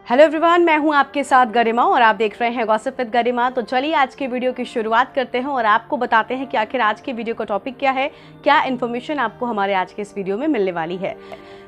Hello everyone, मैं हूं आपके साथ गरिमा और आप देख रहे हैं गॉसिप विद गरिमा। तो चलिए आज के वीडियो की शुरुआत करते हैं और आपको बताते हैं कि आखिर आज के वीडियो का टॉपिक क्या है, क्या इन्फॉर्मेशन आपको हमारे आज के इस वीडियो में मिलने वाली है।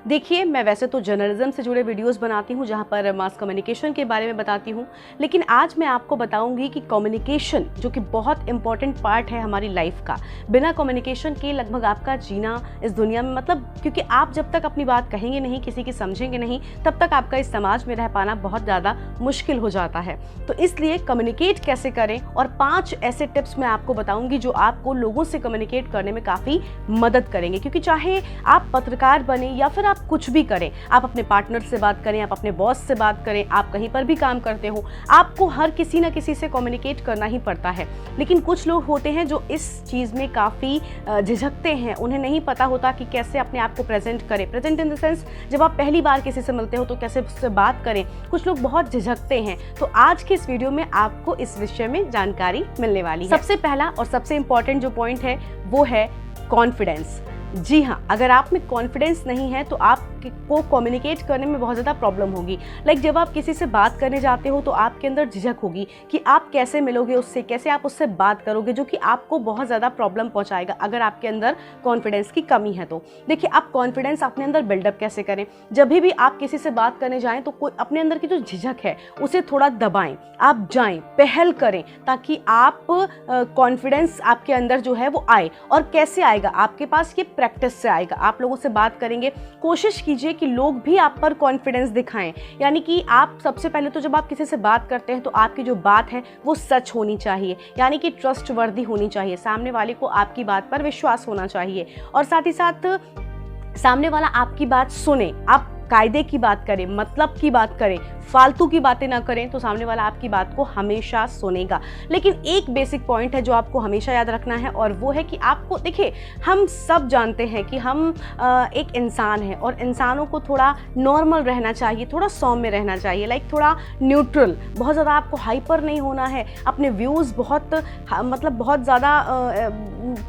देखिए, मैं वैसे तो जर्नलिज्म से जुड़े वीडियोस बनाती हूं जहां पर मास कम्युनिकेशन के बारे में बताती हूं, लेकिन आज मैं आपको बताऊंगी कि कम्युनिकेशन जो कि बहुत इंपॉर्टेंट पार्ट है हमारी लाइफ का, बिना कम्युनिकेशन के लगभग आपका जीना इस दुनिया में क्योंकि आप जब तक अपनी बात कहेंगे नहीं, किसी की समझेंगे नहीं, तब तक आपका इस समाज में रह पाना बहुत ज़्यादा मुश्किल हो जाता है। तो इसलिए कम्युनिकेट कैसे करें और 5 ऐसे टिप्स मैं आपको बताऊंगी जो आपको लोगों से कम्युनिकेट करने में काफ़ी मदद करेंगे। क्योंकि चाहे आप पत्रकार बने या फिर आप कुछ भी करें, आप अपने पार्टनर से बात करें, आप अपने बॉस से बात करें, आप कहीं पर भी काम करते हो, आपको हर किसी ना किसी से कम्युनिकेट करना ही पड़ता है। लेकिन कुछ लोग होते हैं जो इस चीज़ में काफ़ी झिझकते हैं, उन्हें नहीं पता होता कि कैसे अपने आप को प्रेजेंट करें। प्रेजेंट इन द सेंस, जब आप पहली बार किसी से मिलते हो तो कैसे उससे बात करें। कुछ लोग बहुत झिझकते हैं। तो आज के इस वीडियो में आपको इस विषय में जानकारी मिलने वाली है। सबसे पहला और सबसे इंपॉर्टेंट जो पॉइंट है वो है कॉन्फिडेंस। जी हाँ, अगर आप में कॉन्फिडेंस नहीं है तो आपको कम्युनिकेट करने में बहुत ज़्यादा प्रॉब्लम होगी। जब आप किसी से बात करने जाते हो तो आपके अंदर झिझक होगी कि आप कैसे मिलोगे उससे, कैसे आप उससे बात करोगे, जो कि आपको बहुत ज़्यादा प्रॉब्लम पहुंचाएगा अगर आपके अंदर कॉन्फिडेंस की कमी है। तो देखिए, आप कॉन्फिडेंस अपने अंदर बिल्डअप कैसे करें। जब भी आप किसी से बात करने जाएँ तो कोई अपने अंदर की जो झिझक है उसे थोड़ा दबाएं, आप जाएँ, पहल करें, ताकि आप कॉन्फिडेंस आपके अंदर जो है वो आए। और कैसे आएगा? आपके पास ये प्रैक्टिस से आएगा। आप लोगों से बात करेंगे, कोशिश कीजिए कि लोग भी आप पर कॉन्फिडेंस दिखाएं। यानी कि आप सबसे पहले तो जब आप किसी से बात करते हैं तो आपकी जो बात है वो सच होनी चाहिए, यानी कि ट्रस्टवर्दी होनी चाहिए। सामने वाले को आपकी बात पर विश्वास होना चाहिए और साथ ही साथ सामने वाला आपकी बात सुने। आप कायदे की बात करें, मतलब की बात करें, फालतू की बातें ना करें, तो सामने वाला आपकी बात को हमेशा सुनेगा। लेकिन एक बेसिक पॉइंट है जो आपको हमेशा याद रखना है, और वो है कि आपको, देखिए, हम सब जानते हैं कि हम एक इंसान है और इंसानों को थोड़ा नॉर्मल रहना चाहिए, थोड़ा सौम्य रहना चाहिए, थोड़ा न्यूट्रल। बहुत ज़्यादा आपको हाइपर नहीं होना है, अपने व्यूज़ बहुत ज़्यादा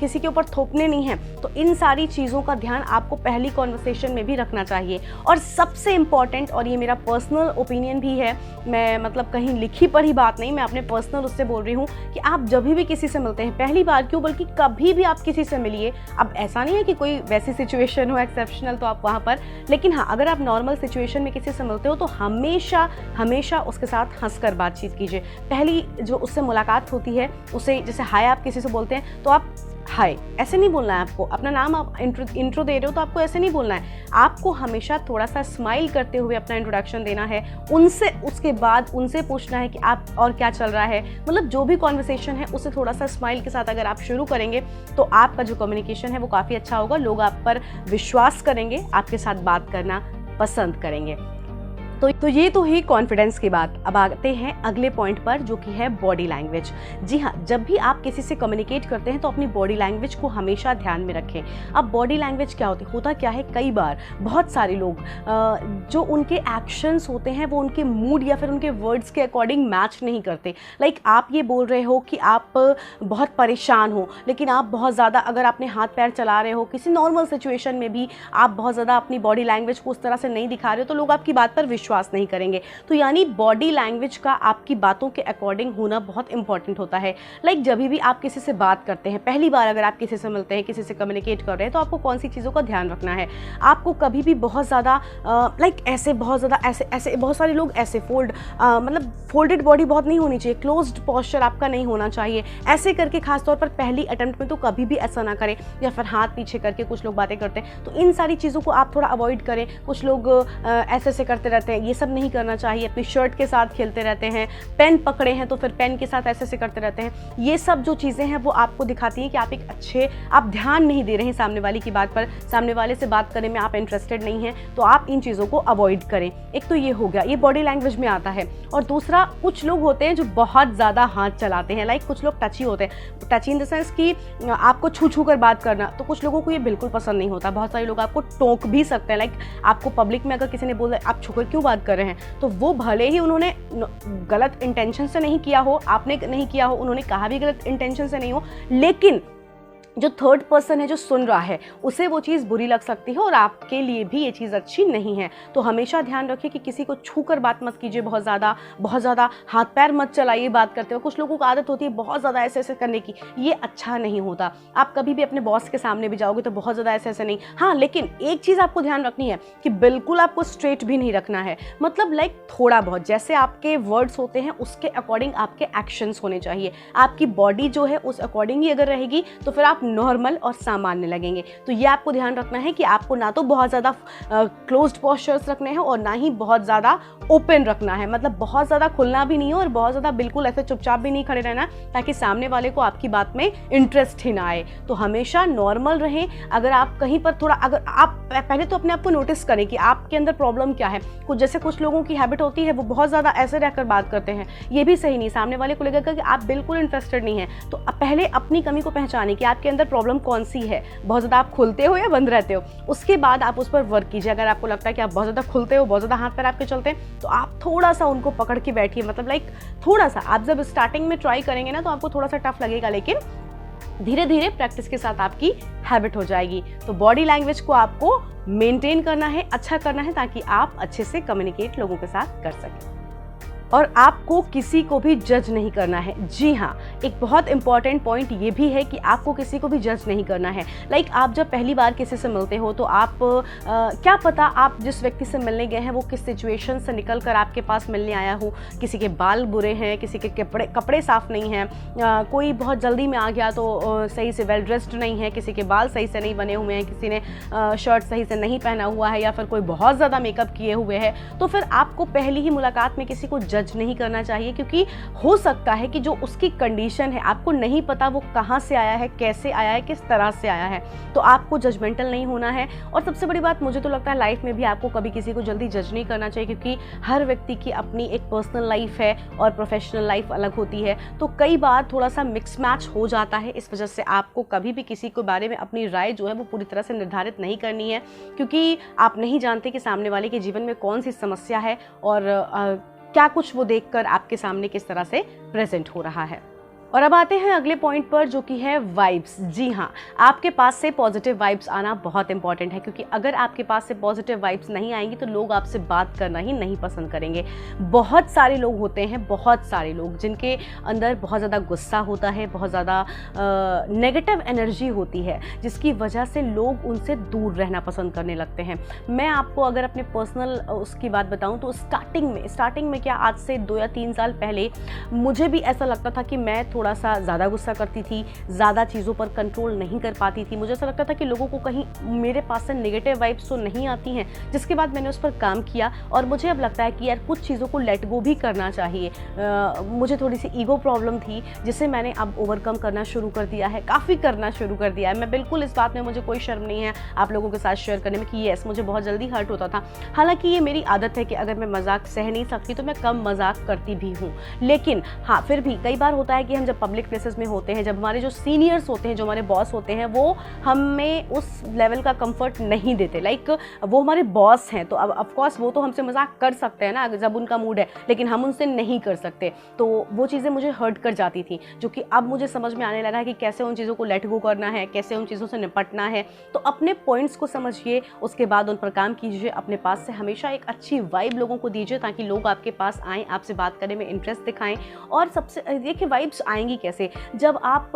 किसी के ऊपर थोपने नहीं हैं। तो इन सारी चीज़ों का ध्यान आपको पहली कॉन्वर्सेशन में भी रखना चाहिए। और सबसे इम्पॉर्टेंट, और ये मेरा पर्सनल ओपिनियन भी है, मैं कहीं लिखी पढ़ी बात नहीं, मैं अपने पर्सनल उससे बोल रही हूँ कि आप जब भी किसी से मिलते हैं, पहली बार क्यों बल्कि कभी भी आप किसी से मिलिए। अब ऐसा नहीं है कि कोई वैसी सिचुएशन हो एक्सेप्शनल तो आप वहाँ पर, लेकिन हाँ, अगर आप नॉर्मल सिचुएशन में किसी से मिलते हो तो हमेशा उसके साथ हंसकर बातचीत कीजिए। पहली जो उससे मुलाकात होती है, उसे जैसे हाय आप किसी से बोलते हैं तो आप हाय ऐसे नहीं बोलना है आपको। अपना नाम आप इंट्रो दे रहे हो तो आपको ऐसे नहीं बोलना है। आपको हमेशा थोड़ा सा स्माइल करते हुए अपना इंट्रोडक्शन देना है। उसके बाद उनसे पूछना है कि आप और क्या चल रहा है। जो भी कॉन्वर्सेशन है उसे थोड़ा सा स्माइल के साथ अगर आप शुरू करेंगे तो आपका जो कम्युनिकेशन है वो काफ़ी अच्छा होगा। लोग आप पर विश्वास करेंगे, आपके साथ बात करना पसंद करेंगे। तो ये तो ही कॉन्फिडेंस की बात। अब आते हैं अगले पॉइंट पर, जो कि है बॉडी लैंग्वेज। जी हाँ, जब भी आप किसी से कम्युनिकेट करते हैं तो अपनी बॉडी लैंग्वेज को हमेशा ध्यान में रखें। अब बॉडी लैंग्वेज क्या होता क्या है, कई बार बहुत सारे लोग जो उनके एक्शंस होते हैं वो उनके मूड या फिर उनके वर्ड्स के अकॉर्डिंग मैच नहीं करते। आप ये बोल रहे हो कि आप बहुत परेशान हो, लेकिन आप बहुत ज़्यादा, अगर आपने हाथ पैर चला रहे हो किसी नॉर्मल सिचुएशन में भी, आप बहुत ज़्यादा अपनी बॉडी लैंग्वेज को उस तरह से नहीं दिखा रहे हो, तो लोग आपकी बात पर विश्वास नहीं करेंगे। तो यानी बॉडी लैंग्वेज का आपकी बातों के अकॉर्डिंग होना बहुत इंपॉर्टेंट होता है। जब भी आप किसी से बात करते हैं, पहली बार अगर आप किसी से मिलते हैं, किसी से कम्युनिकेट कर रहे हैं, तो आपको कौन सी चीज़ों का ध्यान रखना है। आपको कभी भी बहुत ज़्यादा ऐसे बहुत सारे लोग ऐसे फोल्डेड बॉडी बहुत नहीं होनी चाहिए, क्लोज्ड पोस्चर आपका नहीं होना चाहिए। ऐसे करके खासतौर पर पहली अटेम्प्ट में तो कभी भी ऐसा ना करें, या फिर हाथ पीछे करके कुछ लोग बातें करते हैं। तो इन सारी चीज़ों को आप थोड़ा अवॉइड करें। कुछ लोग ऐसे करते रहते हैं, ये सब नहीं करना चाहिए। अपनी शर्ट के साथ खेलते रहते हैं, पेन पकड़े हैं तो फिर पेन के साथ ऐसे करते रहते हैं। ये सब जो चीज़ें हैं वो आपको दिखाती हैं कि आप ध्यान नहीं दे रहे हैं सामने वाले की बात पर, सामने वाले से बात करने में आप इंटरेस्टेड नहीं हैं। तो आप इन चीज़ों को अवॉइड करें। एक तो ये हो गया, ये बॉडी लैंग्वेज में आता है। और दूसरा, कुछ लोग होते हैं जो बहुत ज़्यादा हाथ चलाते हैं। कुछ लोग टची होते हैं, टची इन द सेंस कि आपको छू कर बात करना। तो कुछ लोगों को ये बिल्कुल पसंद नहीं होता। बहुत सारे लोग आपको टोक भी सकते हैं। आपको पब्लिक में अगर किसी ने बोला आप छूकर क्यों बात कर रहे हैं, तो वो भले ही उन्होंने गलत इंटेंशन से नहीं किया हो, आपने नहीं किया हो, उन्होंने कहा भी गलत इंटेंशन से नहीं हो, लेकिन जो थर्ड पर्सन है जो सुन रहा है उसे वो चीज़ बुरी लग सकती है और आपके लिए भी ये चीज़ अच्छी नहीं है। तो हमेशा ध्यान रखिए कि किसी को छू कर बात मत कीजिए, बहुत ज़्यादा हाथ पैर मत चलाइए बात करते हो। कुछ लोगों को आदत होती है बहुत ज़्यादा ऐसे ऐसे करने की, ये अच्छा नहीं होता। आप कभी भी अपने बॉस के सामने भी जाओगे तो बहुत ज़्यादा ऐसे ऐसे नहीं। हाँ, लेकिन एक चीज़ आपको ध्यान रखनी है कि बिल्कुल आपको स्ट्रेट भी नहीं रखना है, मतलब लाइक थोड़ा बहुत जैसे आपके वर्ड्स होते हैं उसके अकॉर्डिंग आपके एक्शंस होने चाहिए। आपकी बॉडी जो है उस अकॉर्डिंग ही अगर रहेगी तो फिर आप नॉर्मल और सामान्य लगेंगे। तो ये आपको ध्यान रखना है कि आपको ना तो बहुत ज़्यादा क्लोज्ड पोस्चर्स रखने हैं और ना ही बहुत ज़्यादा ओपन रखना है, मतलब बहुत ज़्यादा खुलना भी नहीं है और बहुत ज़्यादा बिल्कुल ऐसे चुपचाप भी नहीं खड़े रहना, ताकि सामने वाले को आपकी बात में इंटरेस्ट ही ना आए। तो हमेशा नॉर्मल रहें। अगर आप कहीं पर थोड़ा, अगर आप पहले तो अपने आप को नोटिस करें कि आपके अंदर प्रॉब्लम क्या है। जैसे कुछ लोगों की हैबिट होती है वो बहुत ज़्यादा ऐसे रहकर बात करते हैं, ये भी सही नहीं। सामने वाले को लगेगा कि आप बिल्कुल इंटरेस्टेड नहीं हैं। तो पहले अपनी कमी को पहचानें कि आपके अंदर प्रॉब्लम कौन सी है, बहुत ज़्यादा आप खुलते हो या बंद रहते हो। उसके बाद आप उस पर वर्क कीजिए। अगर आपको लगता है कि आप बहुत ज़्यादा खुलते हो, बहुत ज़्यादा हाथ पैर आपके चलते हैं, तो आप थोड़ा सा उनको पकड़ के बैठिए, मतलब लाइक थोड़ा सा। आप जब स्टार्टिंग में ट्राई करेंगे ना तो आपको थोड़ा सा टफ लगेगा, लेकिन धीरे धीरे प्रैक्टिस के साथ आपकी हैबिट हो जाएगी। तो बॉडी लैंग्वेज को आपको मेंटेन करना है, अच्छा करना है, ताकि आप अच्छे से कम्युनिकेट लोगों के साथ कर सकें। और आपको किसी को भी जज नहीं करना है। जी हाँ, एक बहुत इंपॉर्टेंट पॉइंट ये भी है कि आपको किसी को भी जज नहीं करना है। लाइक आप जब पहली बार किसी से मिलते हो तो आप क्या पता आप जिस व्यक्ति से मिलने गए हैं वो किस सिचुएशन से निकल कर आपके पास मिलने आया हो। किसी के बाल बुरे हैं, किसी के कपड़े साफ नहीं हैं, कोई बहुत जल्दी में आ गया तो सही से वेल ड्रेस्ड नहीं है, किसी के बाल सही से नहीं बने हुए हैं, किसी ने शर्ट सही से नहीं पहना हुआ है, या फिर कोई बहुत ज़्यादा मेकअप किए हुए है। तो फिर आपको पहली ही मुलाकात में किसी को जज नहीं करना चाहिए, क्योंकि हो सकता है कि जो उसकी कंडीशन है आपको नहीं पता वो कहां से आया है, कैसे आया है, किस तरह से आया है। तो आपको जजमेंटल नहीं होना है। और सबसे बड़ी बात मुझे तो लगता है लाइफ में भी आपको कभी किसी को जल्दी जज नहीं करना चाहिए, क्योंकि हर व्यक्ति की अपनी एक पर्सनल लाइफ है और प्रोफेशनल लाइफ अलग होती है। तो कई बार थोड़ा सा मिक्स मैच हो जाता है। इस वजह से आपको कभी भी किसी के बारे में अपनी राय जो है वो पूरी तरह से निर्धारित नहीं करनी है, क्योंकि आप नहीं जानते कि सामने वाले के जीवन में कौन सी समस्या है और क्या कुछ वो देखकर आपके सामने किस तरह से प्रेजेंट हो रहा है। और अब आते हैं अगले पॉइंट पर, जो कि है वाइब्स। जी हाँ, आपके पास से पॉजिटिव वाइब्स आना बहुत इंपॉर्टेंट है, क्योंकि अगर आपके पास से पॉजिटिव वाइब्स नहीं आएंगी तो लोग आपसे बात करना ही नहीं पसंद करेंगे। बहुत सारे लोग होते हैं, बहुत सारे लोग जिनके अंदर बहुत ज़्यादा गुस्सा होता है, बहुत ज़्यादा नेगेटिव एनर्जी होती है, जिसकी वजह से लोग उनसे दूर रहना पसंद करने लगते हैं। मैं आपको अगर अपने पर्सनल उसकी बात बताऊँ तो स्टार्टिंग में क्या, आज से 2 या 3 साल पहले मुझे भी ऐसा लगता था कि मैं थोड़ा सा ज़्यादा गुस्सा करती थी, ज़्यादा चीज़ों पर कंट्रोल नहीं कर पाती थी। मुझे ऐसा लगता था कि लोगों को कहीं मेरे पास से नेगेटिव वाइब्स तो नहीं आती हैं, जिसके बाद मैंने उस पर काम किया और मुझे अब लगता है कि यार कुछ चीज़ों को लेट गो भी करना चाहिए। मुझे थोड़ी सी ईगो प्रॉब्लम थी, जिसे मैंने अब ओवरकम करना शुरू कर दिया है, काफ़ी करना शुरू कर दिया है। मैं बिल्कुल इस बात में, मुझे कोई शर्म नहीं है आप लोगों के साथ शेयर करने में कि येस, मुझे बहुत जल्दी हर्ट होता था। हालांकि ये मेरी आदत है कि अगर मैं मजाक सह नहीं सकती तो मैं कम मजाक करती भी हूँ, लेकिन हाँ फिर भी कई बार होता है कि हम जब पब्लिक प्लेसेस में होते हैं, जब हमारे जो सीनियर्स होते हैं, जो हमारे बॉस होते हैं, वो हमें उस लेवल का कंफर्ट नहीं देते। लाइक वो हमारे बॉस हैं तो अब ऑफकोर्स वो तो हमसे मजाक कर सकते हैं ना जब उनका मूड है, लेकिन हम उनसे नहीं कर सकते। तो वो चीज़ें मुझे हर्ट कर जाती थी, जो कि अब मुझे समझ में आने लगा है कि कैसे उन चीज़ों को लेट गो करना है, कैसे उन चीज़ों से निपटना है। तो अपने पॉइंट्स को समझिए, उसके बाद उन पर काम कीजिए। अपने पास से हमेशा एक अच्छी वाइब लोगों को दीजिए ताकि लोग आपके पास आएँ, आपसे बात करने में इंटरेस्ट दिखाएं। और सबसे देखिए वाइब्स आएंगी कैसे, जब आप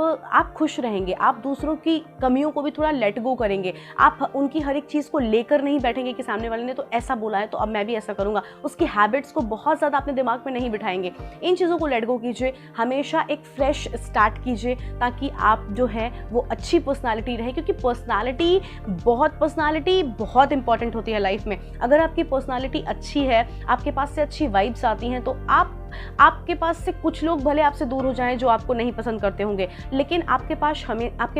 खुश रहेंगे, आप दूसरों की कमियों को भी थोड़ा लेट गो करेंगे, आप उनकी हर एक चीज़ को लेकर नहीं बैठेंगे कि सामने वाले ने तो ऐसा बोला है तो अब मैं भी ऐसा करूँगा। उसकी हैबिट्स को बहुत ज़्यादा अपने दिमाग में नहीं बिठाएंगे। इन चीज़ों को लेट गो कीजिए, हमेशा एक फ्रेश स्टार्ट कीजिए ताकि आप जो है वो अच्छी पर्सनालिटी रहे, क्योंकि पर्सनालिटी बहुत इंपॉर्टेंट होती है लाइफ में। अगर आपकी पर्सनालिटी अच्छी है, आपके पास से अच्छी वाइब्स आती हैं, तो आपके पास से कुछ लोग भले आपसे दूर हो जाएं जो आपको नहीं पसंद करते होंगे, लेकिन आपके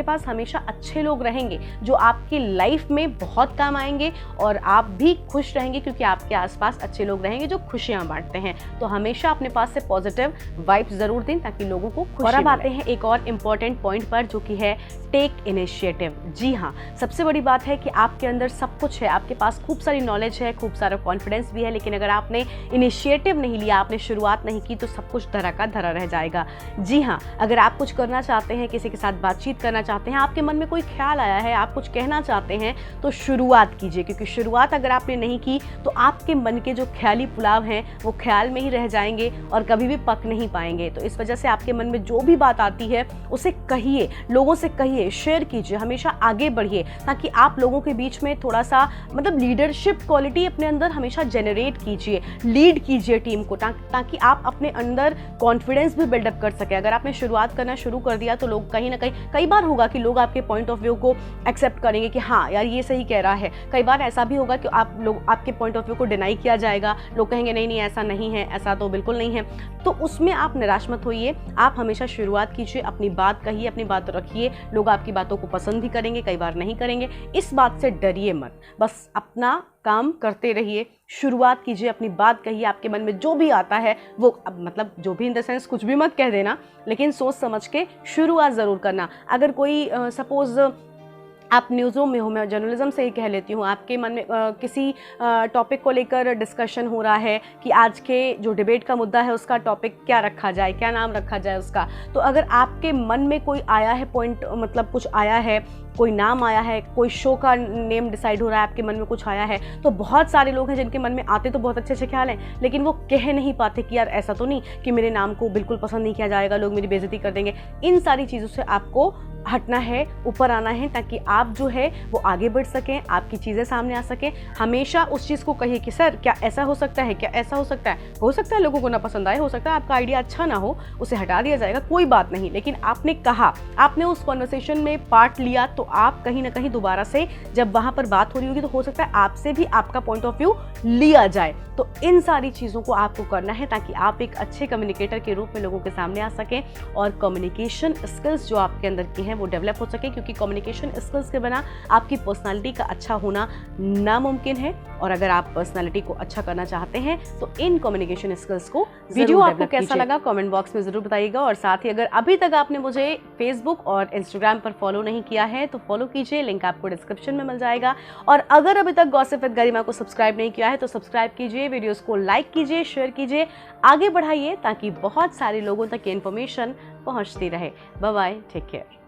पास हमेशा अच्छे लोग रहेंगे जो आपकी लाइफ में बहुत काम आएंगे और आप भी खुश रहेंगे, क्योंकि आपके आसपास अच्छे लोग रहेंगे जो खुशियां बांटते हैं। तो हमेशा अपने पास से पॉजिटिव वाइब्स जरूर दें ताकि लोगों को खुशी मिले। और अब आते हैं एक और इम्पॉर्टेंट पॉइंट पर, जो कि है टेक इनिशिएटिव। जी हाँ, सबसे बड़ी बात है कि आपके अंदर सब कुछ है, आपके पास खूब सारी नॉलेज है, खूब सारा कॉन्फिडेंस भी है, लेकिन अगर आपने इनिशिएटिव नहीं लिया, आपने शुरुआत शुरुआत नहीं की तो सब कुछ धरा का धरा रह जाएगा। जी हाँ, अगर आप कुछ करना चाहते हैं, किसी के साथ बातचीत करना चाहते हैं, आपके मन में कोई ख्याल आया है, आप कुछ कहना चाहते हैं, तो शुरुआत कीजिए, क्योंकि शुरुआत अगर आपने नहीं की तो आपके मन के जो ख्याली पुलाव हैं वो ख्याल में ही रह जाएंगे और कभी भी पक नहीं पाएंगे। तो इस वजह से आपके मन में जो भी बात आती है उसे कहिए, लोगों से कहिए, शेयर कीजिए, हमेशा आगे बढ़िए, ताकि आप लोगों के बीच में थोड़ा सा मतलब लीडरशिप क्वालिटी अपने अंदर हमेशा जनरेट कीजिए, लीड कीजिए टीम को, ताकि आप अपने अंदर कॉन्फिडेंस भी बिल्डअप कर सके। अगर आपने शुरुआत करना शुरू कर दिया तो लोग कहीं ना कहीं, कई बार होगा कि लोग आपके पॉइंट ऑफ व्यू को एक्सेप्ट करेंगे कि हाँ यार ये सही कह रहा है। कई बार ऐसा भी होगा कि आप लोग, आपके पॉइंट ऑफ व्यू को डिनाई किया जाएगा, लोग कहेंगे नहीं नहीं ऐसा नहीं है, ऐसा तो बिल्कुल नहीं है। तो उसमें आप निराश मत होइए, आप हमेशा शुरुआत कीजिए, अपनी बात कहिए, अपनी बात रखिए। लोग आपकी बातों को पसंद भी करेंगे, कई बार नहीं करेंगे, इस बात से डरिए मत, बस अपना काम करते रहिए, शुरुआत कीजिए, अपनी बात कहिए, आपके मन में जो भी आता है वो, मतलब जो भी इन द सेंस कुछ भी मत कह देना, लेकिन सोच समझ के शुरुआत ज़रूर करना। अगर कोई सपोज़ आप न्यूज़ों में हो, मैं जर्नलिज्म से ही कह लेती हूँ, आपके मन में किसी टॉपिक को लेकर डिस्कशन हो रहा है कि आज के जो डिबेट का मुद्दा है उसका टॉपिक क्या रखा जाए, क्या नाम रखा जाए उसका, तो अगर आपके मन में कोई आया है पॉइंट, मतलब कुछ आया है, कोई नाम आया है, कोई शो का नेम डिसाइड हो रहा है, आपके मन में कुछ आया है, तो बहुत सारे लोग हैं जिनके मन में आते तो बहुत अच्छे अच्छे ख्याल हैं, लेकिन वो कह नहीं पाते कि यार ऐसा तो नहीं कि मेरे नाम को बिल्कुल पसंद नहीं किया जाएगा, लोग मेरी बेइज्जती कर देंगे। इन सारी चीज़ों से आपको हटना है, ऊपर आना है, ताकि आप जो है वो आगे बढ़ सकें, आपकी चीज़ें सामने आ सकें। हमेशा उस चीज़ को कहिए कि सर क्या ऐसा हो सकता है, क्या ऐसा हो सकता है। हो सकता है लोगों को ना पसंद आए, हो सकता है आपका आइडिया अच्छा ना हो, उसे हटा दिया जाएगा, कोई बात नहीं, लेकिन आपने कहा, आपने उस कॉन्वर्सेशन में पार्ट लिया, तो आप कहीं ना कहीं दोबारा से जब वहाँ पर बात हो रही होगी तो हो सकता है आपसे भी आपका पॉइंट ऑफ व्यू लिया जाए। तो इन सारी चीज़ों को आपको करना है ताकि आप एक अच्छे कम्युनिकेटर के रूप में लोगों के सामने आ सकें और कम्युनिकेशन स्किल्स जो आपके अंदर की हैं वो डेवलप हो सके, क्योंकि कम्युनिकेशन स्किल्स के बिना आपकी पर्सनालिटी का अच्छा होना नामुमकिन है। और अगर आप पर्सनालिटी को अच्छा करना चाहते हैं तो इन कम्युनिकेशन स्किल्स को, वीडियो आपको कैसा लगा कमेंट बॉक्स में ज़रूर बताइएगा। और साथ ही अगर अभी तक आपने मुझे फेसबुक और इंस्टाग्राम पर फॉलो नहीं किया है तो फॉलो कीजिए, लिंक आपको डिस्क्रिप्शन में मिल जाएगा। और अगर अभी तक गॉसिप विद गरिमा को सब्सक्राइब नहीं किया है तो सब्सक्राइब कीजिए, वीडियोस को लाइक कीजिए, शेयर कीजिए, आगे बढ़ाइए ताकि बहुत सारे लोगों तक ये इन्फॉर्मेशन पहुंचती रहे। Bye bye, take care.